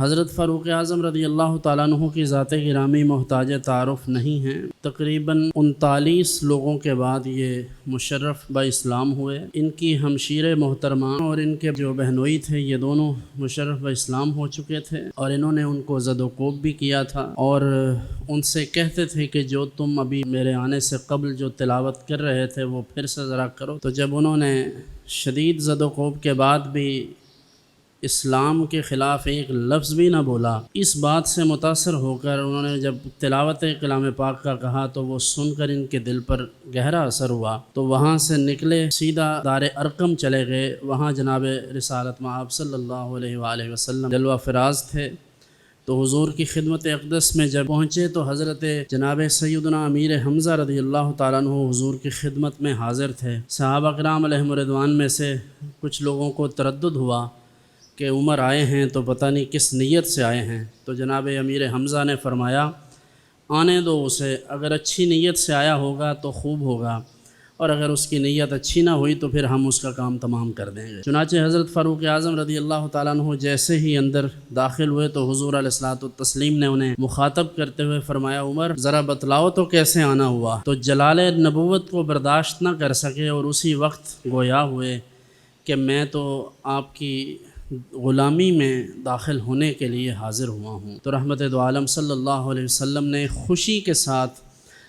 حضرت فاروق اعظم رضی اللہ تعالیٰ عنہ کی ذات گرامی محتاج تعارف نہیں ہیں۔ تقریباً 39 لوگوں کے بعد یہ مشرف با اسلام ہوئے۔ ان کی ہمشیر محترمہ اور ان کے جو بہنوئی تھے یہ دونوں مشرف با اسلام ہو چکے تھے، اور انہوں نے ان کو زد و کوب بھی کیا تھا، اور ان سے کہتے تھے کہ جو تم ابھی میرے آنے سے قبل جو تلاوت کر رہے تھے وہ پھر سے ذرا کرو۔ تو جب انہوں نے شدید زد و کوب کے بعد بھی اسلام کے خلاف ایک لفظ بھی نہ بولا، اس بات سے متاثر ہو کر انہوں نے جب تلاوت کلام پاک کا کہا تو وہ سن کر ان کے دل پر گہرا اثر ہوا، تو وہاں سے نکلے سیدھا دار ارقم چلے گئے۔ وہاں جناب رسالت مآب صلی اللہ علیہ وآلہ وسلم جلوہ فراز تھے، تو حضور کی خدمت اقدس میں جب پہنچے تو حضرت جناب سیدنا امیر حمزہ رضی اللہ تعالیٰ عنہ حضور کی خدمت میں حاضر تھے۔ صحابہ کرام علیہم رضوان میں سے کچھ لوگوں کو تردد ہوا کہ عمر آئے ہیں تو پتہ نہیں کس نیت سے آئے ہیں، تو جناب امیر حمزہ نے فرمایا آنے دو اسے، اگر اچھی نیت سے آیا ہوگا تو خوب ہوگا، اور اگر اس کی نیت اچھی نہ ہوئی تو پھر ہم اس کا کام تمام کر دیں گے۔ چنانچہ حضرت فاروق اعظم رضی اللہ تعالیٰ عنہ جیسے ہی اندر داخل ہوئے تو حضور علیہ الصلوۃ والتسلیم نے انہیں مخاطب کرتے ہوئے فرمایا عمر ذرا بتلاؤ تو کیسے آنا ہوا؟ تو جلال نبوت کو برداشت نہ کر سکے اور اسی وقت گویا ہوئے کہ میں تو آپ کی غلامی میں داخل ہونے کے لیے حاضر ہوا ہوں۔ تو رحمت دو عالم صلی اللہ علیہ وسلم نے خوشی کے ساتھ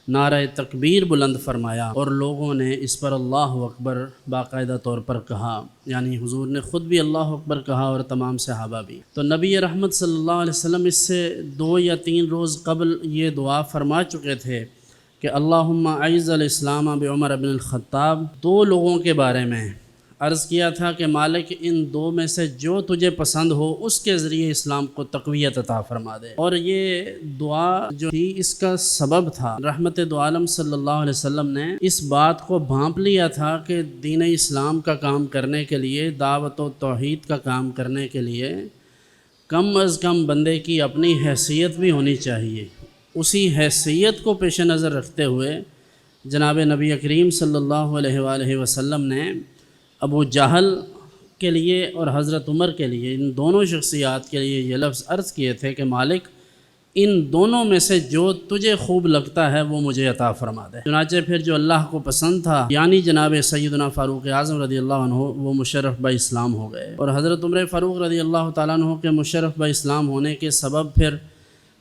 نعرہ تکبیر بلند فرمایا، اور لوگوں نے اس پر اللہ اکبر باقاعدہ طور پر کہا، یعنی حضور نے خود بھی اللہ اکبر کہا اور تمام صحابہ بھی۔ تو نبی رحمت صلی اللہ علیہ وسلم اس سے 2 یا 3 روز قبل یہ دعا فرما چکے تھے کہ اللہم اعز الاسلام بعمر بن الخطاب۔ 2 لوگوں کے بارے میں عرض کیا تھا کہ مالک ان 2 میں سے جو تجھے پسند ہو اس کے ذریعے اسلام کو تقویت عطا فرما دے۔ اور یہ دعا جو تھی اس کا سبب تھا، رحمت دو عالم صلی اللہ علیہ وسلم نے اس بات کو بھانپ لیا تھا کہ دین اسلام کا کام کرنے کے لیے، دعوت و توحید کا کام کرنے کے لیے کم از کم بندے کی اپنی حیثیت بھی ہونی چاہیے۔ اسی حیثیت کو پیش نظر رکھتے ہوئے جناب نبی کریم صلی اللہ علیہ وآلہ وسلم نے ابو جہل کے لیے اور حضرت عمر کے لیے، ان دونوں شخصیات کے لیے یہ لفظ عرض کیے تھے کہ مالک ان دونوں میں سے جو تجھے خوب لگتا ہے وہ مجھے عطا فرما دے۔ چنانچہ پھر جو اللہ کو پسند تھا یعنی جناب سیدنا فاروق اعظم رضی اللہ عنہ وہ مشرف با اسلام ہو گئے، اور حضرت عمر فاروق رضی اللہ تعالیٰ عنہ کے مشرف با اسلام ہونے کے سبب پھر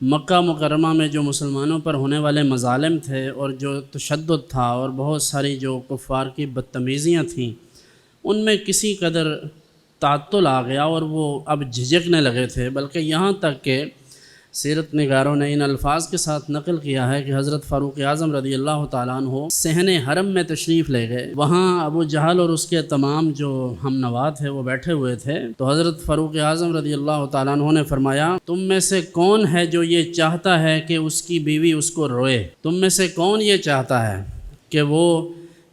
مکہ مکرمہ میں جو مسلمانوں پر ہونے والے مظالم تھے اور جو تشدد تھا اور بہت ساری جو کفار کی بدتمیزیاں تھیں، ان میں کسی قدر تعطل آ گیا اور وہ اب جھجکنے لگے تھے، بلکہ یہاں تک کہ سیرت نگاروں نے ان الفاظ کے ساتھ نقل کیا ہے کہ حضرت فاروق اعظم رضی اللہ تعالیٰ عنہ صحن حرم میں تشریف لے گئے۔ وہاں ابو جہل اور اس کے تمام جو ہم نوا تھے وہ بیٹھے ہوئے تھے، تو حضرت فاروق اعظم رضی اللہ تعالیٰ عنہ نے فرمایا تم میں سے کون ہے جو یہ چاہتا ہے کہ اس کی بیوی اس کو روئے؟ تم میں سے کون یہ چاہتا ہے کہ وہ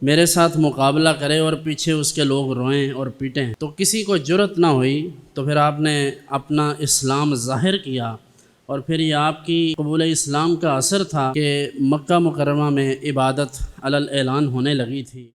میرے ساتھ مقابلہ کرے اور پیچھے اس کے لوگ روئیں اور پیٹیں؟ تو کسی کو جرأت نہ ہوئی، تو پھر آپ نے اپنا اسلام ظاہر کیا، اور پھر یہ آپ کی قبول اسلام کا اثر تھا کہ مکہ مکرمہ میں عبادت علی الاعلان ہونے لگی تھی۔